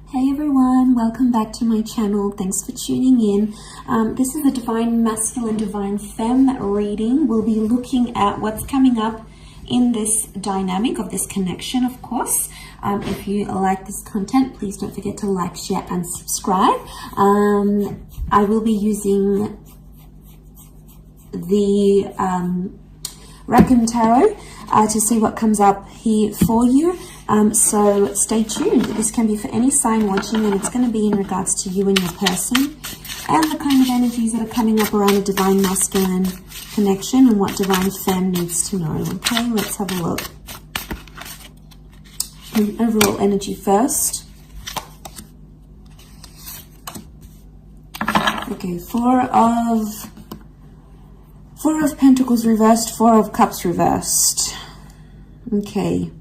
Hey everyone, welcome back to my channel. Thanks for tuning in. This is a Divine Masculine, Divine Femme reading. We'll be looking at what's coming up in this dynamic of this connection, of course. If you like this content, please don't forget to like, share, and subscribe. I will be using the Reckon Tarot to see what comes up here for you. So stay tuned. This can be for any sign watching, and it's going to be in regards to you and your person and the kind of energies that are coming up around a Divine Masculine connection and what Divine Femme needs to know. Okay, let's have a look. Overall energy first. Okay, Four of Pentacles reversed, Four of Cups reversed. Okay.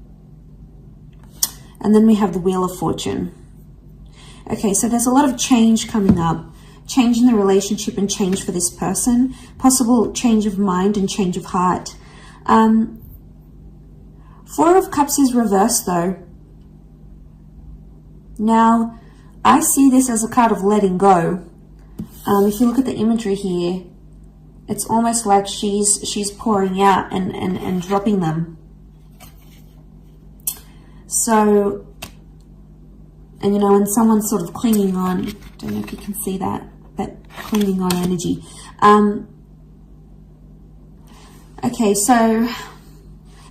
And then we have the Wheel of Fortune. Okay, so there's a lot of change coming up. Change in the relationship and change for this person. Possible change of mind and change of heart. Four of Cups is reversed though. Now, I see this as a card of letting go. If you look at the imagery here, it's almost like she's pouring out and dropping them. So, and you know, when someone's sort of clinging on, don't know if you can see that clinging on energy. Okay, so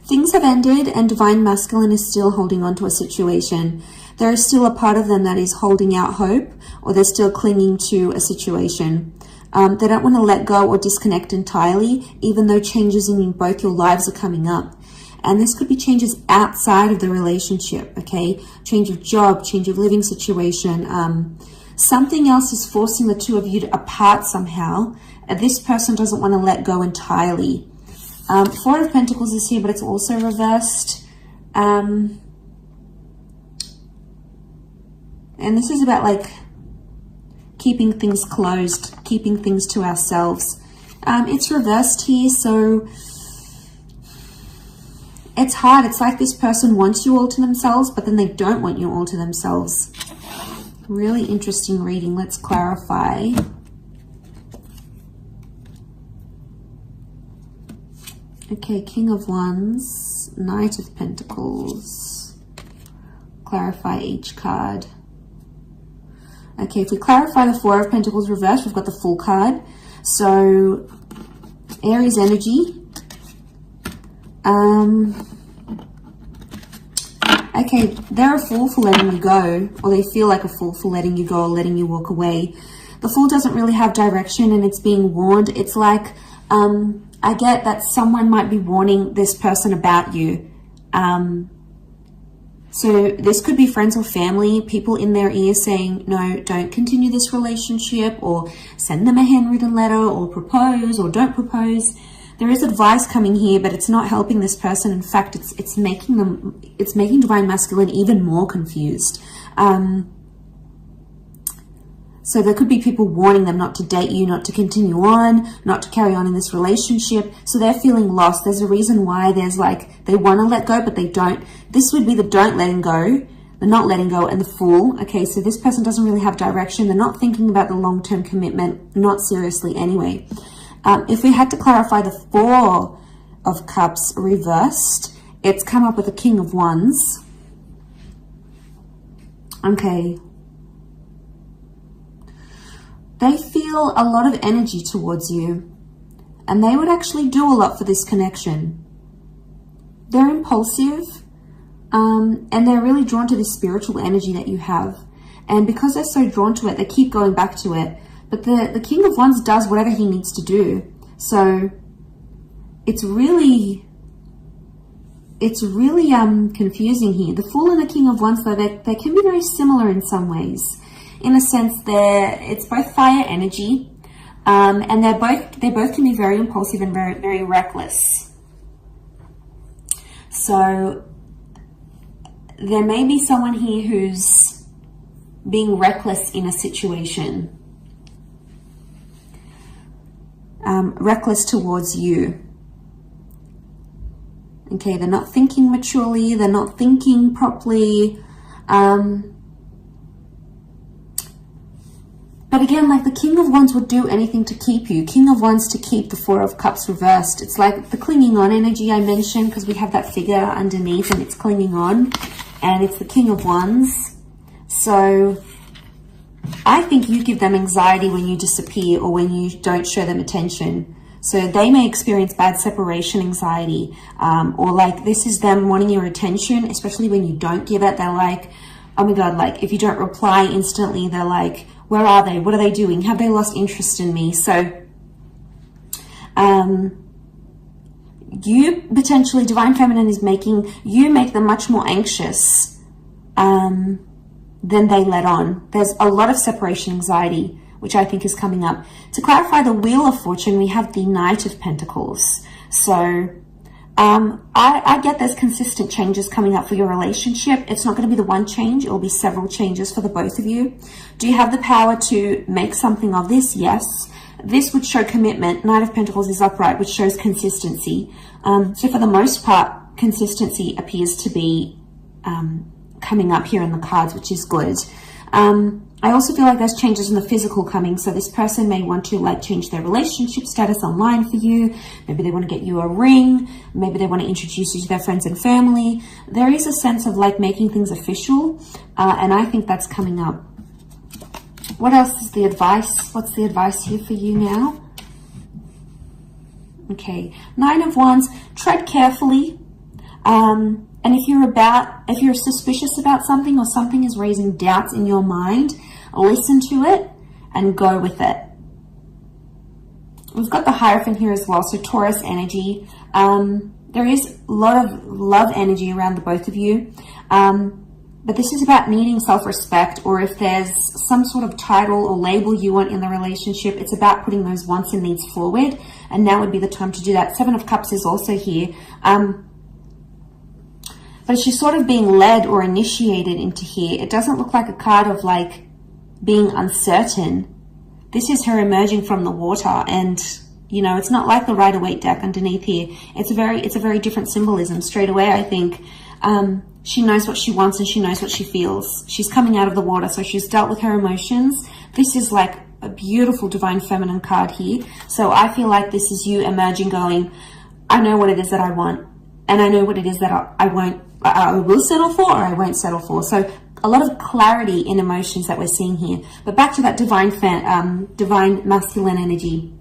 things have ended and Divine Masculine is still holding on to a situation. There is still a part of them that is holding out hope, or they're still clinging to a situation. They don't want to let go or disconnect entirely, even though changes in both your lives are coming up. And this could be changes outside of the relationship, okay? Change of job, change of living situation. Something else is forcing the two of you apart somehow. This person doesn't want to let go entirely. Four of Pentacles is here, but it's also reversed. And this is about like keeping things closed, keeping things to ourselves. It's reversed here, so it's hard. It's like this person wants you all to themselves, but then they don't want you all to themselves. Really interesting reading. Let's clarify. Okay, King of Wands, Knight of Pentacles. Clarify each card. Okay, if we clarify the Four of Pentacles reversed, we've got the Fool card. So, Aries energy. Okay, they're a fool for letting you go, or they feel like a fool for letting you go or letting you walk away. The Fool doesn't really have direction and it's being warned. It's like, I get that someone might be warning this person about you. So this could be friends or family, people in their ear saying, no, don't continue this relationship, or send them a handwritten letter, or propose, or don't propose. There is advice coming here, but it's not helping this person. In fact, it's making Divine Masculine even more confused. So there could be people warning them not to date you, not to continue on, not to carry on in this relationship. So they're feeling lost. There's a reason why there's like, they want to let go, but they don't. This would be the don't letting go, the not letting go, and the Fool. Okay, so this person doesn't really have direction. They're not thinking about the long-term commitment, not seriously anyway. If we had to clarify the Four of Cups reversed, it's come up with a King of Wands. Okay. They feel a lot of energy towards you, and they would actually do a lot for this connection. They're impulsive, and they're really drawn to this spiritual energy that you have. And because they're so drawn to it, they keep going back to it. But the King of Wands does whatever he needs to do. So it's really confusing here. The Fool and the King of Wands, though, they can be very similar in some ways. In a sense, it's both fire energy, and they both can be very impulsive and very, very reckless. So there may be someone here who's being reckless in a situation. Reckless towards you. Okay, they're not thinking maturely, they're not thinking properly. But again, like the King of Wands would do anything to keep you. King of Wands to keep the Four of Cups reversed. It's like the clinging on energy I mentioned, because we have that figure underneath and it's clinging on. And it's the King of Wands. So I think you give them anxiety when you disappear or when you don't show them attention. So they may experience bad separation anxiety, or like this is them wanting your attention, especially when you don't give it. They're like, oh my God, like if you don't reply instantly, they're like, where are they? What are they doing? Have they lost interest in me? So you potentially, Divine Feminine is making you make them much more anxious than they let on. There's a lot of separation anxiety, which I think is coming up. To clarify the Wheel of Fortune, we have the Knight of Pentacles. So I get there's consistent changes coming up for your relationship. It's not going to be the one change. It will be several changes for the both of you. Do you have the power to make something of this? Yes. This would show commitment. Knight of Pentacles is upright, which shows consistency. So for the most part, consistency appears to be coming up here in the cards, which is good. I also feel like there's changes in the physical coming. So this person may want to like change their relationship status online for you. Maybe they want to get you a ring. Maybe they want to introduce you to their friends and family. There is a sense of like making things official. And I think that's coming up. What else is the advice? What's the advice here for you now? Okay. Nine of Wands. Tread carefully. And if you're suspicious about something or something is raising doubts in your mind, listen to it and go with it. We've got the Hierophant here as well, so Taurus energy. There is a lot of love energy around the both of you. But this is about needing self-respect, or if there's some sort of title or label you want in the relationship, it's about putting those wants and needs forward. And now would be the time to do that. Seven of Cups is also here. But she's sort of being led or initiated into here. It doesn't look like a card of like being uncertain. This is her emerging from the water, and you know, it's not like the Rider-Waite deck underneath here. It's a very different symbolism. Straight away, I think she knows what she wants and she knows what she feels. She's coming out of the water, so she's dealt with her emotions. This is like a beautiful Divine Feminine card here. So I feel like this is you emerging, going, I know what it is that I want, and I know what it is that I will settle for, or I won't settle for. So a lot of clarity in emotions that we're seeing here. But back to that divine masculine energy.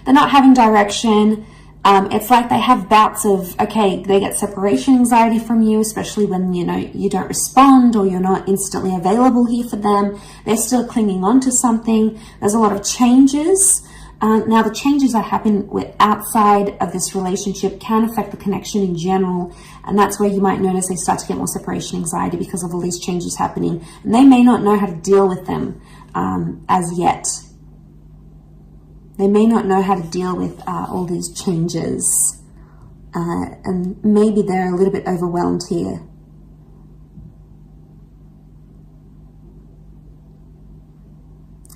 They're not having direction. It's like they have bouts of, okay, they get separation anxiety from you, especially when, you know, you don't respond or you're not instantly available here for them. They're still clinging on to something. There's a lot of changes. Now, the changes that happen outside of this relationship can affect the connection in general. And that's where you might notice they start to get more separation anxiety because of all these changes happening. And they may not know how to deal with them as yet. They may not know how to deal with all these changes. And maybe they're a little bit overwhelmed here.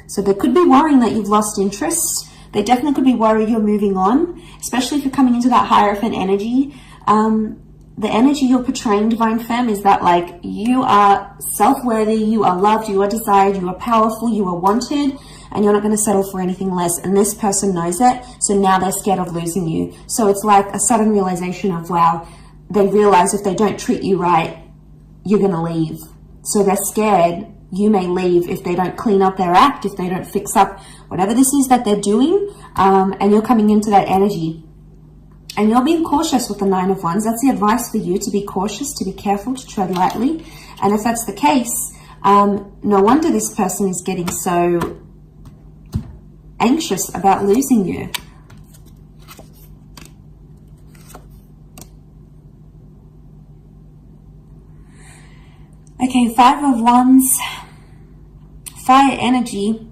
So they could be worrying that you've lost interest. They definitely could be worried you're moving on, especially if you're coming into that Hierophant energy. The energy you're portraying, Divine Femme, is that like you are self-worthy, you are loved, you are desired, you are powerful, you are wanted, and you're not going to settle for anything less. And this person knows it, so now they're scared of losing you. So it's like a sudden realization of, wow, they realize if they don't treat you right, you're going to leave. So they're scared you may leave if they don't clean up their act, if they don't fix up whatever this is that they're doing, and you're coming into that energy. And you're being cautious with the Nine of Wands. That's the advice for you, to be cautious, to be careful, to tread lightly. And if that's the case, no wonder this person is getting so anxious about losing you. Okay, Five of Wands, fire energy.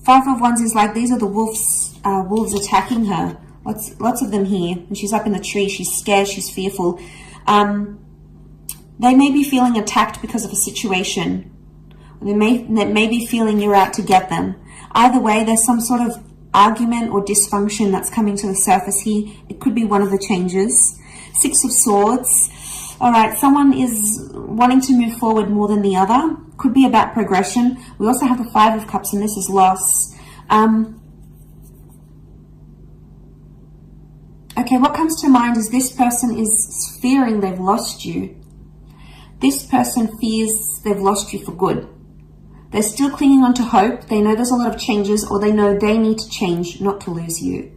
Five of Wands is like, these are the wolves attacking her. Lots of them here. And she's up in the tree. She's scared. She's fearful. They may be feeling attacked because of a situation. They may be feeling you're out to get them. Either way, there's some sort of argument or dysfunction that's coming to the surface here. It could be one of the changes. Six of Swords. All right, someone is wanting to move forward more than the other. Could be about progression. We also have the Five of Cups, and this is loss. Okay, what comes to mind is this person is fearing they've lost you. This person fears they've lost you for good. They're still clinging on to hope. They know there's a lot of changes, or they know they need to change not to lose you.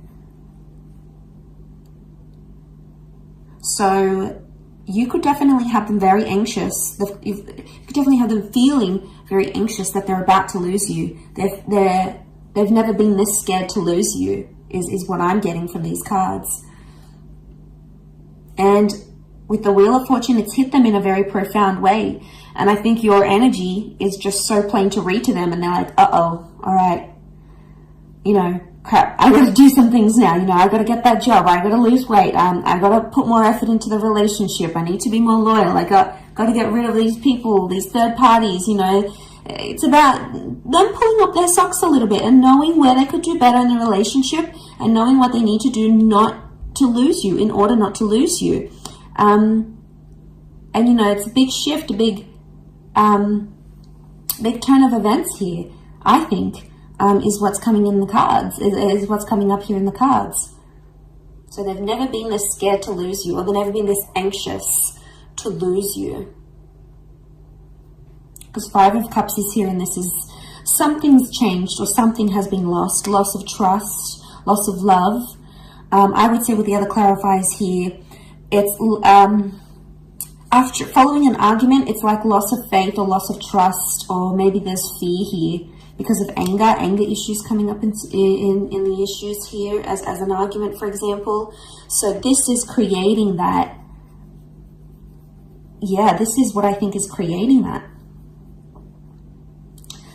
So you could definitely have them very anxious. You could definitely have them feeling very anxious that they're about to lose you. They've never been this scared to lose you, is what I'm getting from these cards. And with the Wheel of Fortune, it's hit them in a very profound way. And I think your energy is just so plain to read to them. And they're like, uh-oh, all right. You know, crap, I got to do some things now. You know, I got to get that job. I got to lose weight. I got to put more effort into the relationship. I need to be more loyal. I got to get rid of these people, these third parties, you know. It's about them pulling up their socks a little bit and knowing where they could do better in the relationship and knowing what they need to do not to lose you, in order not to lose you. And, you know, it's a big shift, a big turn of events here, I think, is what's coming in the cards, is what's coming up here in the cards. So they've never been this scared to lose you, or they've never been this anxious to lose you. Because Five of Cups is here, and this is something's changed, or something has been lost. Loss of trust, loss of love. I would say with the other clarifiers here, it's after following an argument, it's like loss of faith or loss of trust, or maybe there's fear here because of anger issues coming up in the issues here as an argument, for example. So this is creating that. Yeah, this is what I think is creating that.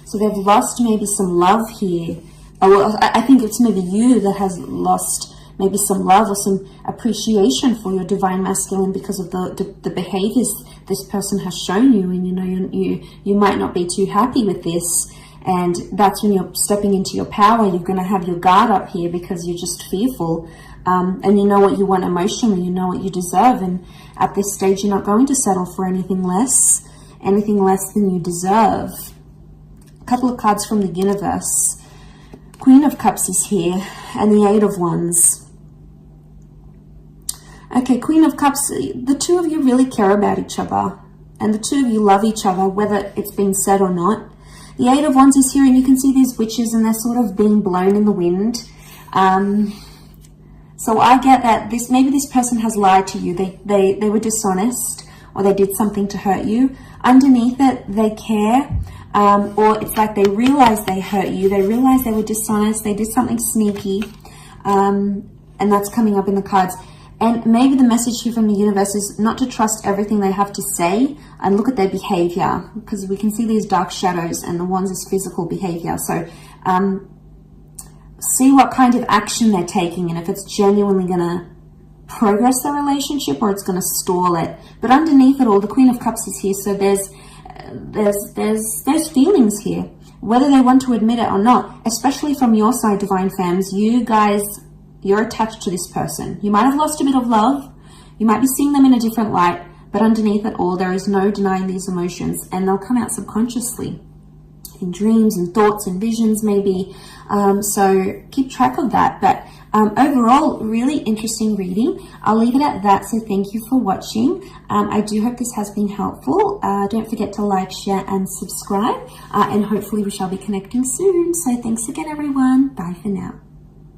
So they've lost maybe some love here. I think it's maybe you that has lost maybe some love or some appreciation for your divine masculine because of the behaviors this person has shown you. And, you know, you might not be too happy with this. And that's when you're stepping into your power. You're going to have your guard up here because you're just fearful. And you know what you want emotionally. You know what you deserve. And at this stage, you're not going to settle for anything less than you deserve. A couple of cards from the universe. Queen of Cups is here, and the Eight of Wands. Okay, Queen of Cups, the two of you really care about each other, and the two of you love each other, whether it's been said or not. The Eight of Wands is here, and you can see these witches, and they're sort of being blown in the wind. So I get that maybe this person has lied to you. They were dishonest, or they did something to hurt you. Underneath it, they care. Or it's like they realize they hurt you. They realize they were dishonest. They did something sneaky. And that's coming up in the cards. And maybe the message here from the universe is not to trust everything they have to say and look at their behavior, because we can see these dark shadows, and the Wands is physical behavior. So see what kind of action they're taking and if it's genuinely going to progress the relationship or it's going to stall it. But underneath it all, the Queen of Cups is here. So there's feelings here, whether they want to admit it or not, especially from your side, divine fams. You guys, you're attached to this person. You might have lost a bit of love. You might be seeing them in a different light, but underneath it all, there is no denying these emotions, and they'll come out subconsciously in dreams and thoughts and visions maybe. So keep track of that. But overall, really interesting reading. I'll leave it at that. So thank you for watching. I do hope this has been helpful. Don't forget to like, share, and subscribe. And hopefully we shall be connecting soon. So thanks again, everyone. Bye for now.